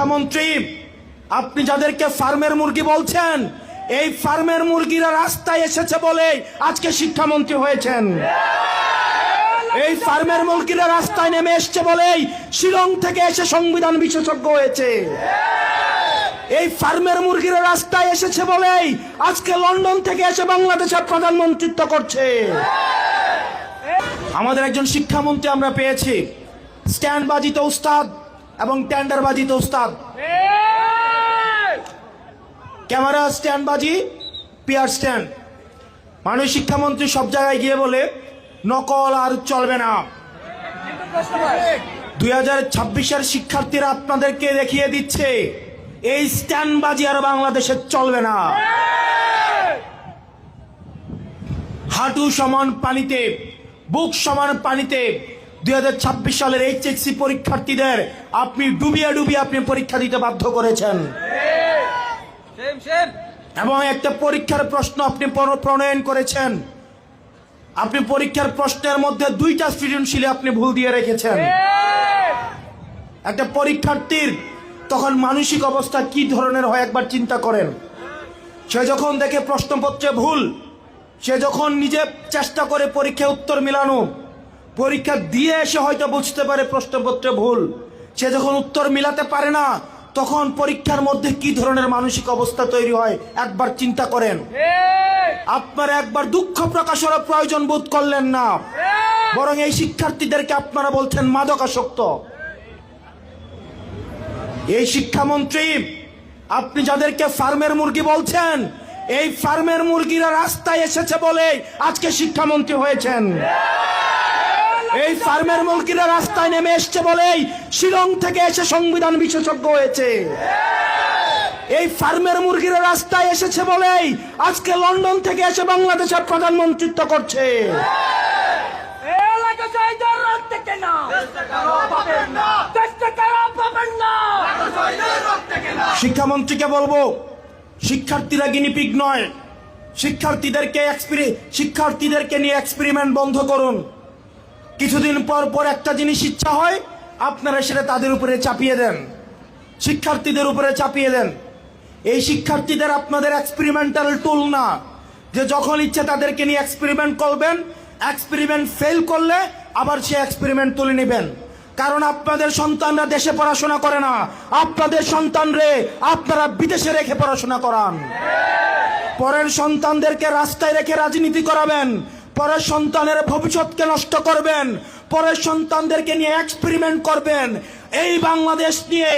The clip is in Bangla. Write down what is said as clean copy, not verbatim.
শিক্ষামন্ত্রী, আপনি যাদেরকে ফার্মের মুরগি বলছেন, এই ফার্মের মুরগিরা রাস্তায় এসেছে বলে আজকে শিক্ষামন্ত্রী হয়েছেন। এই ফার্মের মুরগিরা রাস্তায় নেমে এসছে বলেই শিলং থেকে এসে সংবিধান বিশেষজ্ঞ হয়েছে। এই ফার্মের মুরগিরা রাস্তায় এসেছে বলেই আজকে লন্ডন থেকে এসে বাংলাদেশের প্রধানমন্ত্রিত্ব করছে। আমাদের একজন শিক্ষামন্ত্রী আমরা পেয়েছি, স্ট্যান্ডবাজিতে উস্তাদ এবং টেন্ডারবাজিতে উস্তাদ। ক্যামেরা স্ট্যান্ডবাজি, পিয়ার স্ট্যান্ড। মাননীয় শিক্ষামন্ত্রী সব জায়গায় গিয়ে বলে নকল আর চলবে না। 2026-এর শিক্ষার্থীরা আপনাদেরকে দেখিয়ে দিচ্ছে এই স্ট্যান্ডবাজি আর বাংলাদেশে চলবে না। হাঁটু সমান পানিতে, বুক সমান পানিতে 2026 সালের HSC পরীক্ষার্থীদের আপনি ডুবিয়ে ডুবিয়ে আপনি পরীক্ষা দিতে বাধ্য করেছেন। এবং একটা পরীক্ষার প্রশ্ন আপনি প্রণয়ন করেছেন। আপনি পরীক্ষার প্রশ্নের মধ্যে 2টা সৃজনশীলে আপনি ভুল দিয়ে রেখেছেন। একটা পরীক্ষার্থীর তখন মানসিক অবস্থা কি ধরনের হয় একবার চিন্তা করেন। সে যখন দেখে প্রশ্নপত্রে ভুল, সে যখন নিজে চেষ্টা করে পরীক্ষায় উত্তর মিলানো, পরীক্ষা দিয়ে এসে হয়তো বুঝতে পারে প্রশ্নপত্রে ভুল, সে যখন উত্তর মিলাতে পারে না, তখন পরীক্ষার মধ্যে কি ধরনের মানসিক অবস্থা তৈরি হয় একবার চিন্তা করেন। আপনারা একবার দুঃখ প্রকাশের প্রয়োজন বোধ করলেন না, বরং এই শিক্ষার্থীদেরকে আপনারা বলছেন মাদকাসক্ত। এই শিক্ষামন্ত্রী, আপনি যাদেরকে ফার্মের মুরগি বলছেন, এই ফার্মের মুরগিরা রাস্তায় এসেছে বলে আজকে শিক্ষামন্ত্রী হয়েছেন। এই ফার্মের মুরগিরা রাস্তায় নেমে এসছে বলেই শিলং থেকে এসে সংবিধান বিশেষজ্ঞ হয়েছে। এই ফার্মের মুরগিরা রাস্তায় এসেছে বলেই আজকে লন্ডন থেকে এসে বাংলাদেশের প্রধানমন্ত্রিত্ব করছে। শিক্ষামন্ত্রীকে বলবো, শিক্ষার্থীরা গিনিপিগ নয়। শিক্ষার্থীদেরকে নিয়ে এক্সপেরিমেন্ট বন্ধ করুন। কিছুদিন পর পর একটা জিনিস ইচ্ছা হয়, আপনারা সেটা তাদের উপরে চাপিয়ে দেন, শিক্ষার্থীদের উপরে চাপিয়ে দেন। এই শিক্ষার্থীদের আপনাদের এক্সপেরিমেন্টাল টুল না, যে যখন ইচ্ছে তাদেরকে নিয়ে এক্সপেরিমেন্ট করবেন, এক্সপেরিমেন্ট ফেল করলে আবার সে এক্সপেরিমেন্ট তুলে নেবেন। কারণ আপনাদের সন্তানরা দেশে পড়াশোনা করে না, আপনাদের সন্তানরে আপনারা বিদেশে রেখে পড়াশোনা করান। পরের সন্তানদেরকে রাস্তায় রেখে রাজনীতি করাবেন, পরের সন্তানের ভবিষ্যৎকে নষ্ট করবেন, পরের সন্তানদেরকে নিয়ে এক্সপেরিমেন্ট করবেন। এই বাংলাদেশ নিয়ে